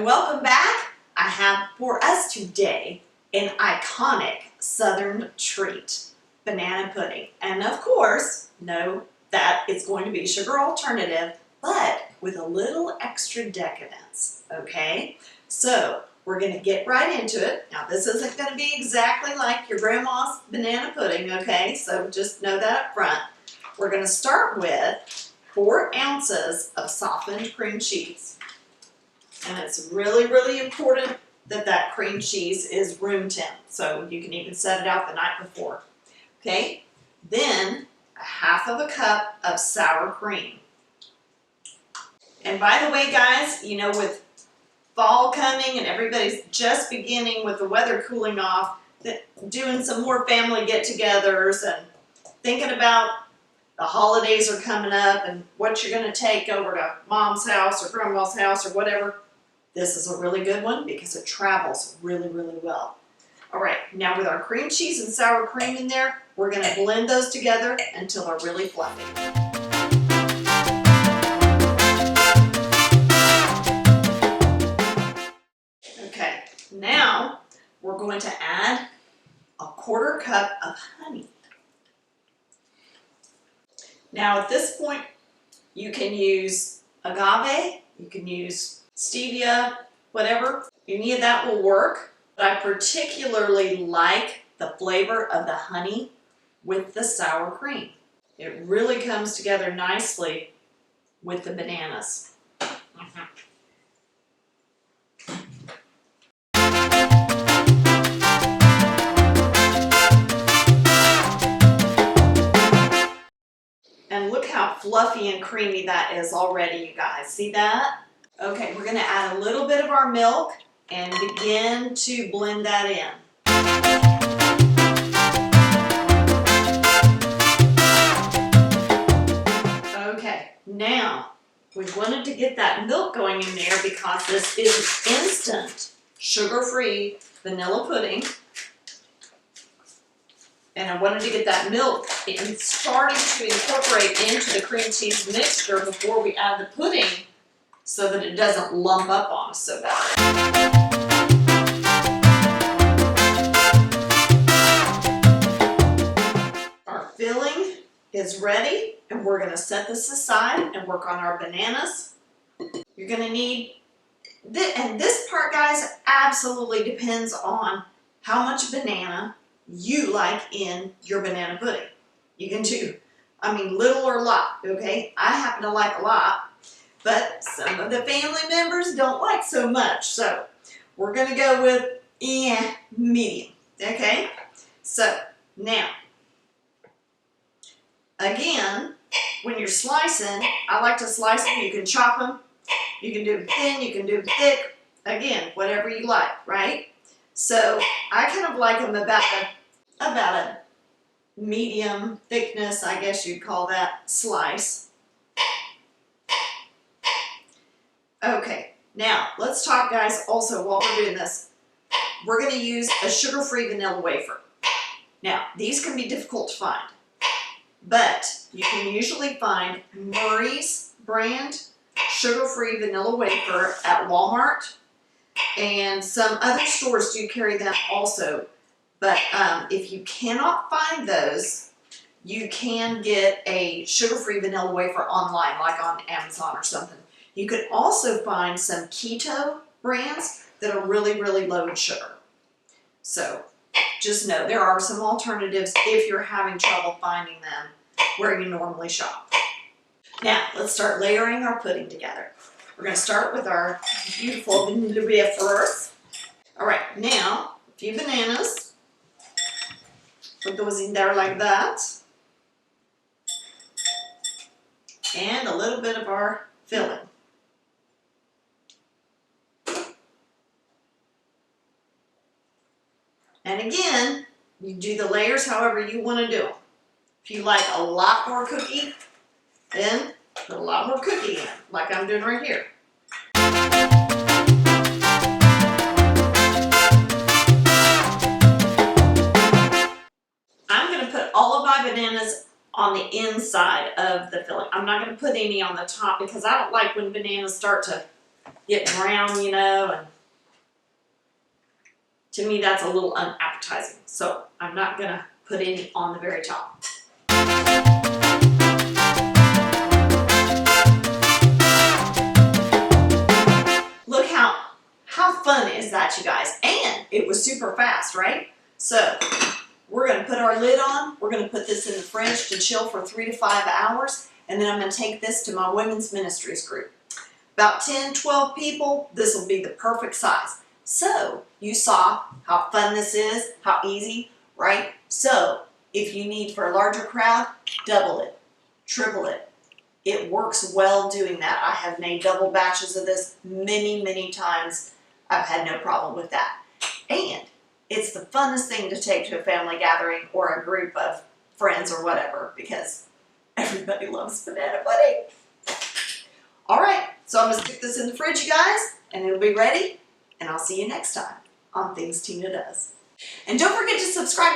and welcome back. I have for us today an iconic Southern treat, banana pudding. And of course, know that it's going to be sugar alternative, but with a little extra decadence, okay? So we're going to get right into it. Now this isn't going to be exactly like your grandma's banana pudding, okay? So just know that up front. We're going to start with 4 ounces of softened cream cheese. And it's really, really important that that cream cheese is room temp. So you can even set it out the night before. Okay? Then a 1/2 cup of sour cream. And by the way, guys, you know, with fall coming and everybody's just beginning with the weather cooling off, doing some more family get-togethers and thinking about the holidays are coming up and what you're going to take over to mom's house or grandma's house or whatever. This is a really good one because it travels really, really well. All right, now with our cream cheese and sour cream in there, we're going to blend those together until they're really fluffy. Okay, now we're going to add a 1/4 cup of honey. Now at this point, you can use agave, you can use stevia, whatever. Any of that will work. But I particularly like the flavor of the honey with the sour cream. It really comes together nicely with the bananas. And look how fluffy and creamy that is already, you guys. See that? Okay, we're going to add a little bit of our milk and begin to blend that in. Okay, now we wanted to get that milk going in there because this is instant sugar-free vanilla pudding. And I wanted to get that milk and starting to incorporate into the cream cheese mixture before we add the pudding so that it doesn't lump up on us so bad. Our filling is ready and we're going to set this aside and work on our bananas. You're going to need, and this part, guys, absolutely depends on how much banana you like in your banana pudding. You can do, I mean, little or a lot, okay? I happen to like a lot, but some of the family members don't like so much. So we're going to go with medium, okay? So now, again, when you're slicing, I like to slice them. You can chop them. You can do them thin. You can do them thick. Again, whatever you like, right? So I kind of like them about a medium thickness, I guess you'd call that, slice. Okay, now let's talk, guys, also while we're doing this. We're going to use a sugar-free vanilla wafer. Now, these can be difficult to find, but you can usually find Murray's brand sugar-free vanilla wafer at Walmart, and some other stores do carry them also. But if you cannot find those, you can get a sugar-free vanilla wafer online, like on Amazon or something. You could also find some keto brands that are really, really low in sugar. So just know there are some alternatives if you're having trouble finding them where you normally shop. Now, let's start layering our pudding together. We're going to start with our beautiful vanilla Wafers. All right, now, a few bananas. Put those in there like that. And a little bit of our filling. And again, you do the layers however you want to do them. If you like a lot more cookie, then put a lot more cookie in, like I'm doing right here. I'm going to put all of my bananas on the inside of the filling. I'm not going to put any on the top because I don't like when bananas start to get brown, you know, and to me that's a little unappetizing. So I'm not gonna put any on the very top. Look how fun is that, you guys? And it was super fast, right? So we're gonna put our lid on. We're gonna put this in the fridge to chill for 3 to 5 hours. And then I'm gonna take this to my women's ministries group. About 10, 12 people, this will be the perfect size. So you saw how fun this is, how easy, right? So if you need for a larger crowd, double it, triple it. It works well doing that. I have made double batches of this many, many times. I've had no problem with that. And it's the funnest thing to take to a family gathering or a group of friends or whatever, because everybody loves banana pudding. All right, so I'm gonna stick this in the fridge, you guys, and it'll be ready. And I'll see you next time on Things Tina Does. And don't forget to subscribe